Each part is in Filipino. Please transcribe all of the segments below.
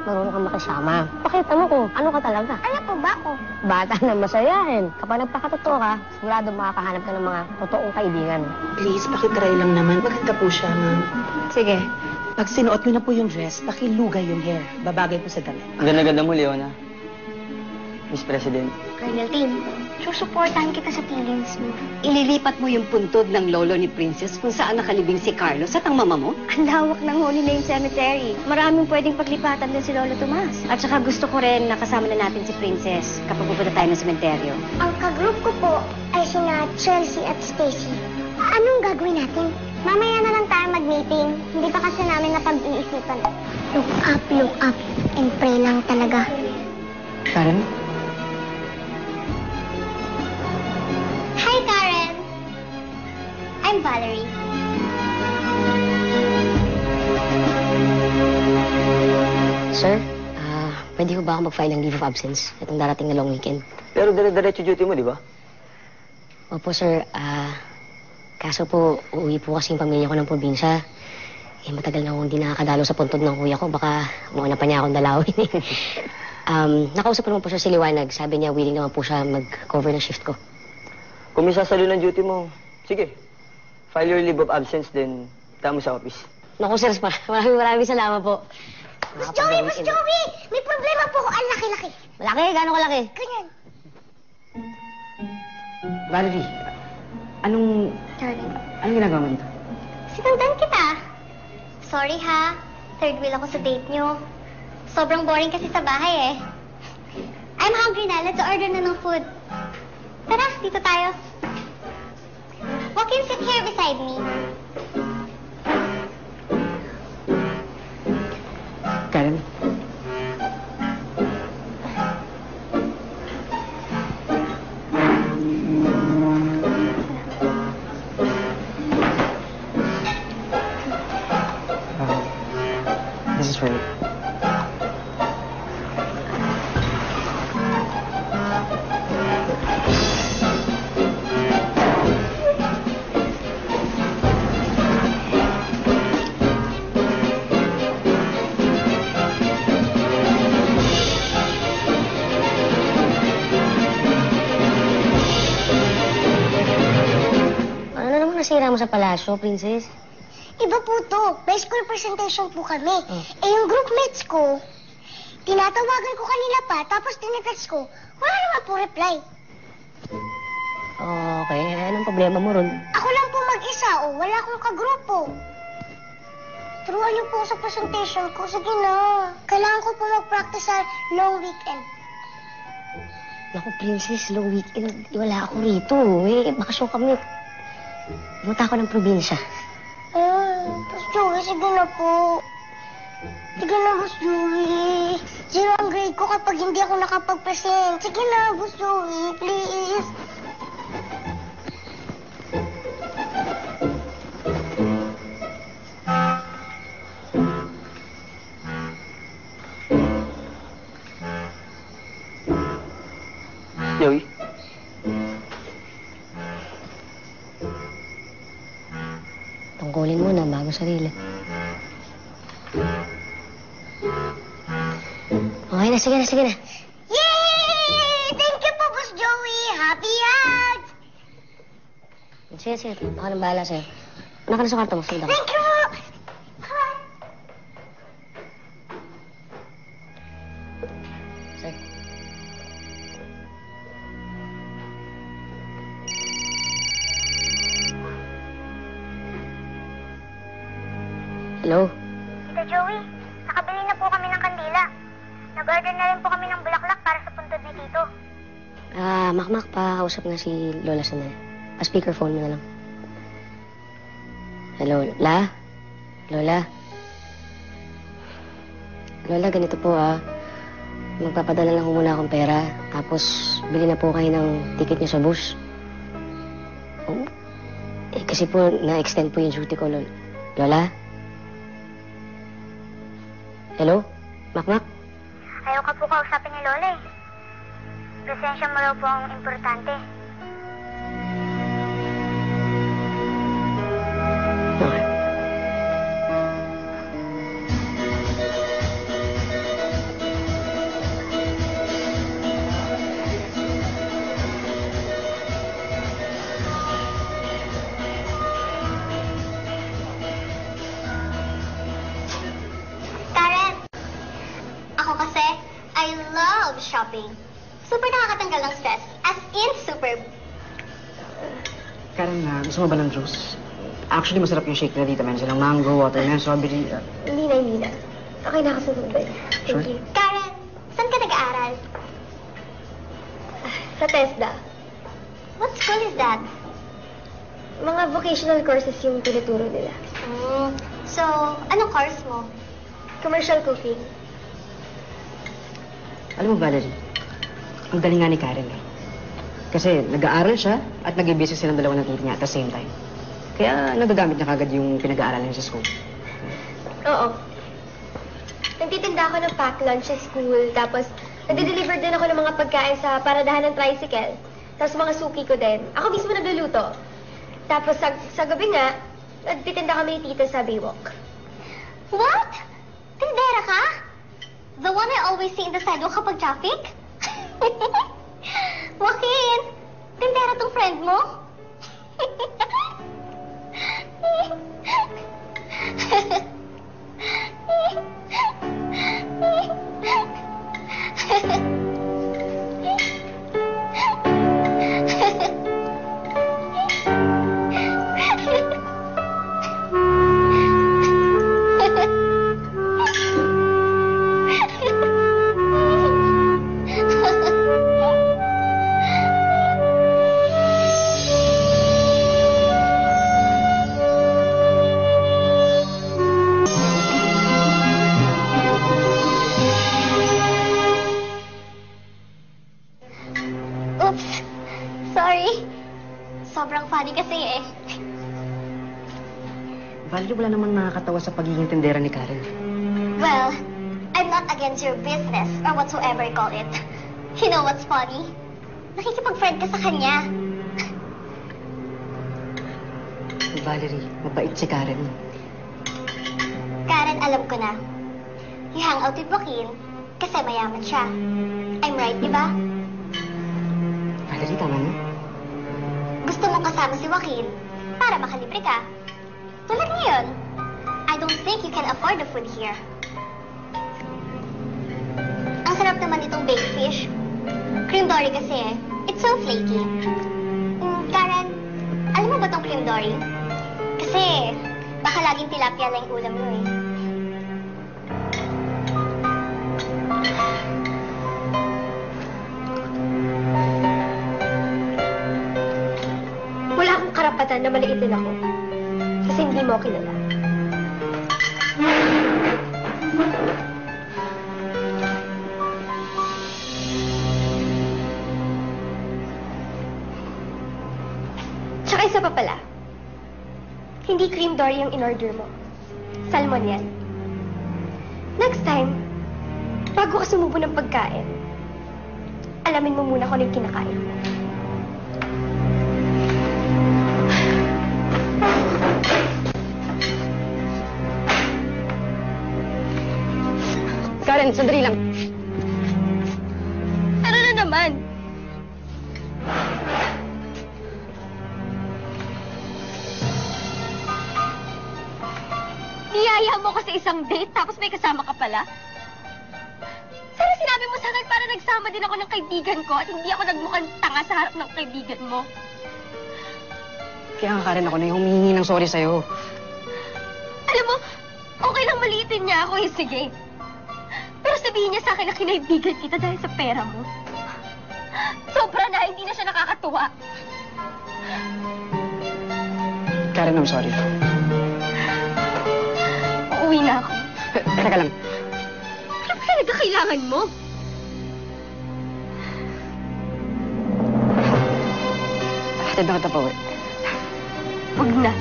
marunong kang makisama. Pakita mo kung ano ka talaga. Ano po ba ako? Bata na masayahin. Kapag nagpakatotoo ka, sigurado makakahanap ka ng mga totoong kaibigan. Please, pakitry lang naman. Maganda po siya, ma'am. Sige. Pag sinuot niyo na po yung dress, pakilugay yung hair. Babagay po sa damit. Ang ganda-ganda mo, Leona. Miss President. Colonel Tim, susuportahan kita sa feelings mo. Ililipat mo yung puntod ng lolo ni Princess kung saan nakalibing si Carlos at ang mama mo? Ang lawak ng Holy Name Cemetery. Maraming pwedeng paglipatan din si Lolo Tomas. At saka gusto ko rin nakasama na natin si Princess kapag pupunta tayo ng sementeryo. Ang kagroup ko po ay sina Chelsea at Stacy. Anong gagawin natin? Mamaya na lang tayo mag-meeting. Hindi pa kasi namin napag-iisipan. Look up, and pray lang talaga. Karen? Hi, Karen. I'm Valerie. Sir, pwede ko ba ako mag-file ng leave of absence itong darating na long weekend? Pero dire-diretso duty mo, di ba? Opo, sir. Kaso po, uuwi po kasi yung pamilya ko ng probinsya. Eh, matagal na akong hindi nakakadalo sa puntod ng kuya ko. Baka muna pa niya akong dalawin. Nakausap ko naman po siya si Liwanag. Sabi niya, willing naman po siya mag-cover ng shift ko. Kung may sasalo ng duty mo, sige. File your leave of absence, then tama sa office. Naku, sir, maraming salamat po. Boss Joey! May problema po ako. Ang laki-laki. Malaki? Gano'ng kalaki? Ganyan. Valerie, anong ginagawa mo dito? Sinundan kita. Sorry ha. Third wheel ako sa date nyo. Sobrang boring kasi sa bahay eh. I'm hungry na. Let's order na ng food. Tara, dito tayo. Walk in, sit here beside me. Karen? This is for you. Ano na naman nasira mo sa palasyo, Princess? Iba po to. May school presentation po kami. Eh, yung group mates ko, tinatawagan ko kanila pa, tapos tinetext ko. Wala naman po reply. Okay, anong problema mo ron? Ako lang po mag-isa, wala akong kagrupo. Turuan niyo po sa presentation ko. Sige na. Kailangan ko po mag-practice sa long weekend. Naku, Princess, long weekend. Wala ako rito. May bakasyon kami. Pumunta ako ng probinsya. Boss Joey, sige na po. Sige na, Boss Joey. Zero ang grade ko kapag hindi ako nakapag-present. Sige na, Boss Joey, please. Joey? Tungkulin mo na bago sarili. Okay na, sige na. Yay! Thank you po, Boss Joey. Happy hugs! Sige. Ako nang bahala sa'yo. Anak ka na sa kwarto mo. Sige ako. Thank you! Hi. Sir. Hello? Tita Joey, nakabili na po kami ng kandila. Nag-order na rin po kami ng bulaklak para sa puntod ni Tito. Makmak, pakausap nga si Lola sandali. Pa-speakerphone mo na lang. Hello, La? Lola? Lola, ganito po magpapadala lang ko muna akong pera. Tapos, bili na po kayo ng ticket niyo sa bus. Oh, kasi po, na-extend po yung duty ko, Lola? Hello? Makmak? Ayaw ka po kausapin ni Lola eh. Presensya mo raw po ang importante. Okay. kasi, I love shopping. Super nakakatanggal ng stress. As in, super. Karen, gusto mo ba ng juice? Actually, masarap yung shake nila dito. Meron silang mango, watermelon, strawberry. Hindi na. Okay na ako sa Mumbai. Sure? Karen, saan ka nag-aaral? Sa TESDA. What school is that? Mga vocational courses yung tinuturo nila. So, anong course mo? Commercial cooking. Alam mo, Valerie, ang galing nga ni Karen eh. Kasi nag-aaral siya at nag-i-business silang dalawa ng tita niya at the same time. Kaya nagagamit niya kagad yung pinag-aaralan niya sa school. Oo. Nagtitinda ako ng pack lunch sa school, tapos nagde-deliver din ako ng mga pagkain sa paradahan ng tricycle. Tapos mga suki ko din. Ako mismo nagluluto. Tapos sa gabi nga, nagtitinda kami ni tita sa Baywalk. What? Tindera ka? The one I always see in the sidewalk kapag traffic? Joaquin, tindera tong friend mo? Oops. Sorry. Sobrang funny kasi eh. Valerie, wala namang nakakatawa sa pagiging tindera ni Karen. Well, I'm not against your business or whatsoever you call it. You know what's funny? Nakikipag-friend ka sa kanya. Valerie, mabait si Karen. Karen, alam ko na. You hang out with Joaquin kasi mayaman siya. I'm right, di ba? Valerie, tama na. Gusto mong kasama si Joaquin para makalibre ka. Tulad ngayon, I don't think you can afford the food here. Ang sarap naman itong baked fish. Cream dory kasi eh. It's so flaky. Karen, alam mo ba itong cream dory? Kasi baka laging tilapia lang yung ulam mo eh. Wala akong karapatan na maliitin ako. Kasi hindi mo kilala. Tsaka isa pa pala. Hindi cream dory yung in-order mo. Salmon yan. Next time, bago ka sumubo ng pagkain, alamin mo muna kung ano yung kinakain mo. Karen, sandali lang. Ano na naman? Niyaya mo ko sa isang date tapos may kasama ka pala? Sana sinabi mo sa akin para nagsama din ako ng kaibigan ko at hindi ako nagmukhang tanga sa harap ng kaibigan mo. Kaya nga, Karen, ako na yung humihingi ng sorry sa'yo. Alam mo, okay lang maliitin niya ako eh, sige. Pero sabihin niya sa akin na kinaibigan kita dahil sa pera mo. Sobra na, hindi na siya nakakatuwa. Karen, I'm sorry. Uuwi na ako. Teka lang. Ano ba talaga kailangan mo? Hatid na kita pa uwi. Huwag na.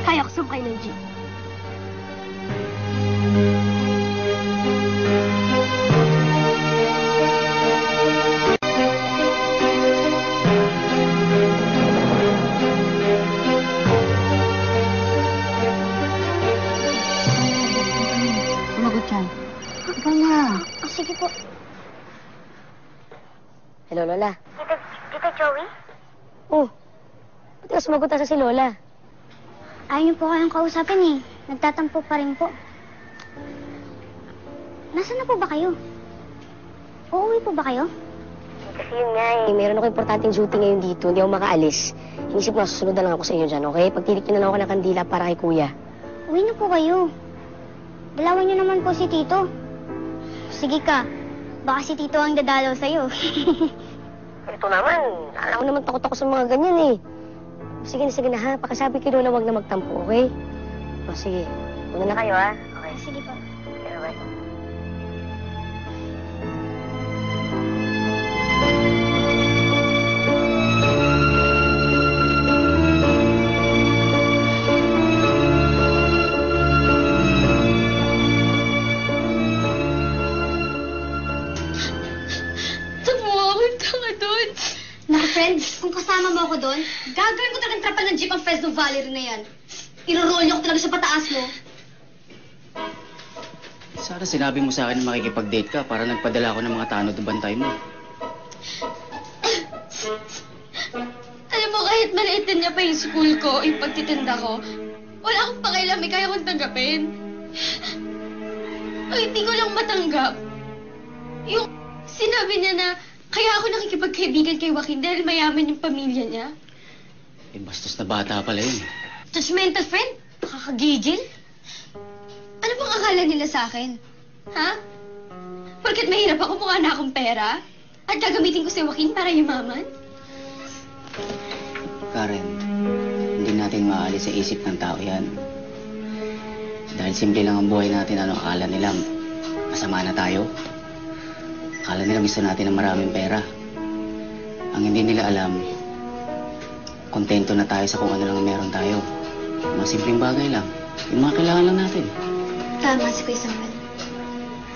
Kaya ko sumakay ng jeep. Sumagot siya. Ikaw na. Sige po. Hello, Lola. Tita Joey? Oh, ba't ka sumagot na sa si Lola? Ayaw niyo po kayong kausapin eh. Nagtatampo pa rin po. Nasaan na po ba kayo? Uuwi po ba kayo? Kasi yun nga eh, meron ako importanteng duty ngayon dito, hindi ako makaalis. Inisip ko, susunod na lang ako sa inyo dyan, okay? Pagtilik na lang ako ng kandila para kay kuya. Uwi na po kayo. Dalawan niyo naman po si Tito. Sige ka, baka si Tito ang dadalaw sa'yo. Ito naman, alam mo naman takot ako sa mga ganyan eh. Sige na ha, pakasabi kay Lola wag na magtampo, okay? O sige, una na kayo ha? Okay. Sige po. Okay, bye. Tumawag ka nga doon. Naku, friends, kung kasama mo ako doon, gagawin ko talagang trapal ng jeep ang Fresno Valley na yan. Iroroll ko talaga sa pataas mo. Sana sinabi mo sa akin na makikipag-date ka para nagpadala ako ng mga tanod na bantay mo. Alam mo, kahit maliit na niya pa yung school ko, yung pagtitinda ko, wala akong pakialam, eh, kaya kong tanggapin. Ay, hindi ko lang matanggap. Yung sinabi niya na kaya ako nakikipagkaibigan kay Joaquin dahil mayaman yung pamilya niya. Eh, bastos na bata pala yun. Judgmental friend? Nakakagigil? Ano bang akala nila sa akin? Ha? Porket mahirap ako, mukha na akong pera? At gagamitin ko si Joaquin para yumaman? Karen, hindi natin maalis sa isip ng tao yan. Dahil simple lang ang buhay natin, ano akala nila masama na tayo? Akala nila gusto natin ng maraming pera. Ang hindi nila alam, kontento na tayo sa kung ano lang ang meron tayo. Mga simpleng bagay lang. Yung mga kailangan lang natin. Tama si Kuya Samuel.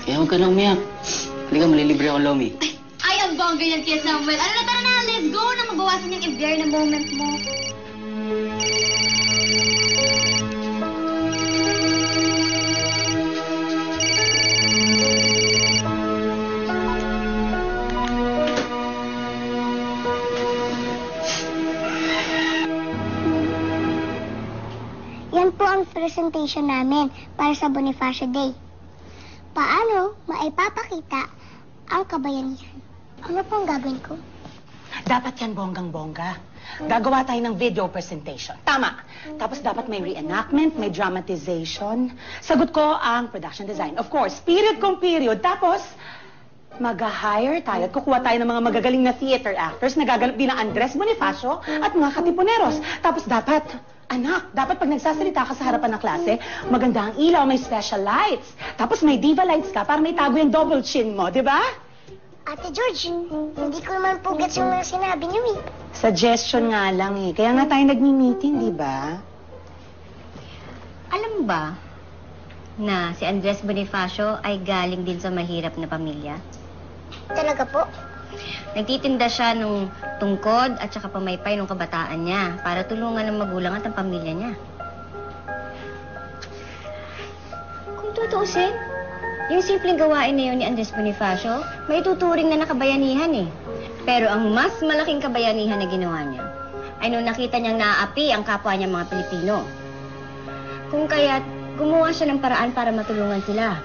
Kaya huwag ka na umiyak. Halika, malilibre ako, Lomi. Ay, ang bongga yan, Kuya Samuel. Ano na, tara na, let's go na mabawasan yung i-bear na moment mo. Yan po ang presentation namin para sa Bonifacio Day. Paano maipapakita ang kabayanihan? Ano pong gagawin ko? Dapat yan bonggang-bongga. Gagawa tayo ng video presentation. Tama. Tapos dapat may reenactment, may dramatization. Sagot ko ang production design. Of course, period kung period. Tapos, mag-hire tayo at kukuha tayo ng mga magagaling na theater actors na gaganap bilang Andres Bonifacio at mga katipuneros. Tapos dapat, dapat pag nagsasalita ka sa harapan ng klase, maganda ang ilaw, may special lights. Tapos may diva lights ka para may tago yung double chin mo, di ba? Ate George, hindi ko naman po gets yung mga sinabi niyo eh. Suggestion nga lang eh. Kaya nga tayo nagmi-meeting, di ba? Alam mo ba na si Andres Bonifacio ay galing din sa mahirap na pamilya? Talaga po? Nagtitinda siya nung tungkod at saka pamaypay nung kabataan niya para tulungan ng magulang at ang pamilya niya. Kung tutuusin, yung simpleng gawain na yun ni Andres Bonifacio, may tuturing na nakabayanihan eh. Pero ang mas malaking kabayanihan na ginawa niya ay nung nakita niyang naaapi ang kapwa niya mga Pilipino. Kung kaya't gumawa siya ng paraan para matulungan sila.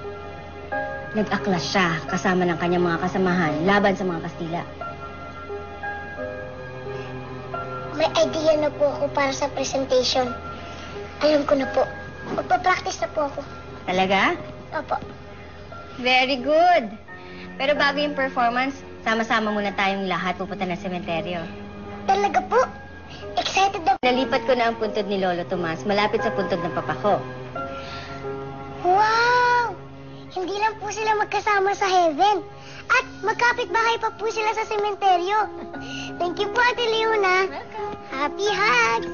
Nag-aklas siya kasama ng kanyang mga kasamahan laban sa mga Kastila. May idea na po ako para sa presentation. Alam ko na po. Magpa-practice na po ako. Talaga? Opo. Very good. Pero bago yung performance, sama-sama muna tayong lahat pupunta ng sementeryo. Talaga po? Excited na. Nalipat ko na ang puntod ni Lolo Tomas malapit sa puntod ng papa ko. Wow! Hindi lang po sila magkasama sa heaven. At magkapit-bahay pa po sila sa sementeryo. Thank you po, Ate Leona. Happy hugs!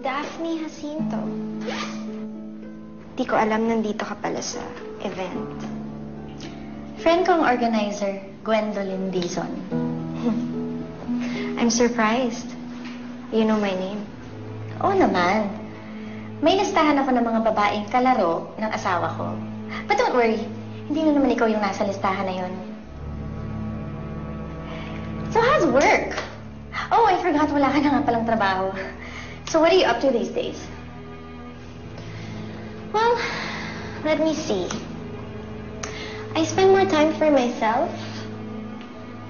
Daphne Jacinto. Di ko alam nandito ka pala sa event. Friend kong organizer, Gwendolyn Dizon. I'm surprised. You know my name. Oo naman. May listahan ako ng mga babaeng kalaro ng asawa ko. But don't worry, hindi na naman ikaw yung nasa listahan na yun. So how's work? Oh, I forgot, wala ka na nga palang trabaho. So what are you up to these days? Well, let me see. I spend more time for myself.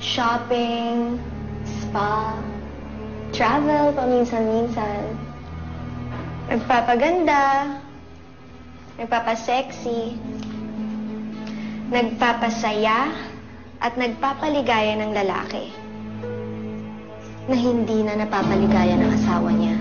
Shopping, spa, travel paminsan-minsan. Nagpapaganda, nagpapasexy, nagpapasaya, at nagpapaligaya ng lalaki na hindi na napapaligaya ng asawa niya.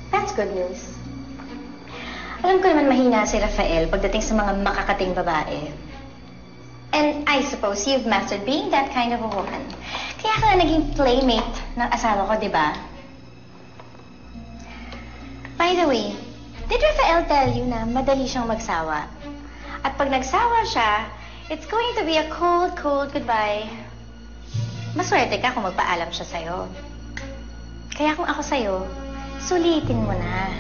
That's good news. Alam ko naman mahina si Rafael pagdating sa mga makakating babae. And I suppose you've mastered being that kind of a woman. Kaya ka na naging playmate ng asawa ko, di ba? By the way, did Rafael tell you na madali siyang magsawa? At pag nagsawa siya, it's going to be a cold, cold goodbye. Maswerte ka kung magpaalam siya sa'yo. Kaya kung ako sa'yo, sulitin mo na.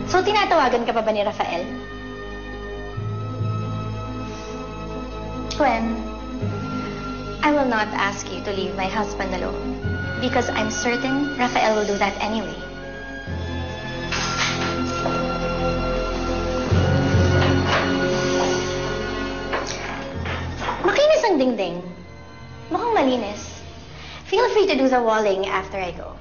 So, tinatawagan ka pa ba ni Rafael? Gwen, I will not ask you to leave my husband alone because I'm certain Rafael will do that anyway. Makinis ang dingding. Mukhang malinis. Feel free to do the walling after I go.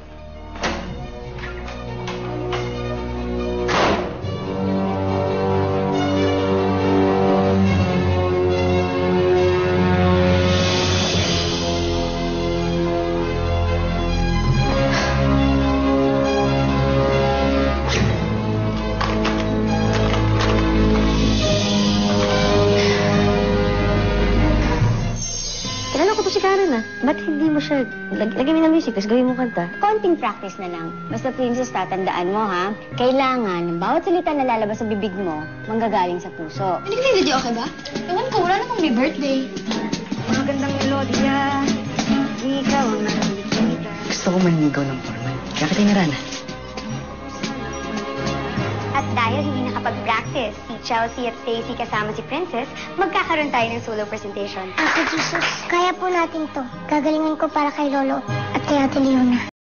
Kilala ko to si Karen ah. Ba't hindi mo siya... Lagyan mo ng music, tapos gawin mo kanta. Konting practice na lang. Basta, Princess, tatandaan mo, ha? Kailangan, bawat salita na lalabas sa bibig mo, manggagaling sa puso. Hindi ka video okay ba? Ewan ko, wala namang may birthday. Magandang melodya, ikaw na nakikita. Gusto ko manligaw ng formal. Kaya kita inarana. At dahil hindi nakapag-practice si Chelsea at Stacy kasama si Princess, magkakaroon tayo ng solo presentation. Ate Jesus, kaya po natin to. Gagalingin ko para kay Lolo at kay Ate Leona.